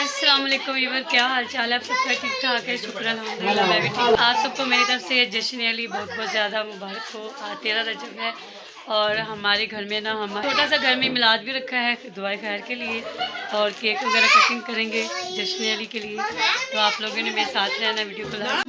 अस्सलाम वालेकुम वीवर, क्या हाल चाल है? आप सबका ठीक ठाक है? शुक्र अल्हम्दुलिल्लाह मैं भी ठीक। आप सबको मेरी तरफ से जश्न अली बहुत ज़्यादा मुबारक हो। 13 रजब है और हमारे घर में ना हम छोटा सा घर में मिलाद भी रखा है दुआए खैर के लिए, और केक वगैरह कटिंग करेंगे जश्न अली के लिए। तो आप लोगों ने मेरे साथ रहना, वीडियो को लाइक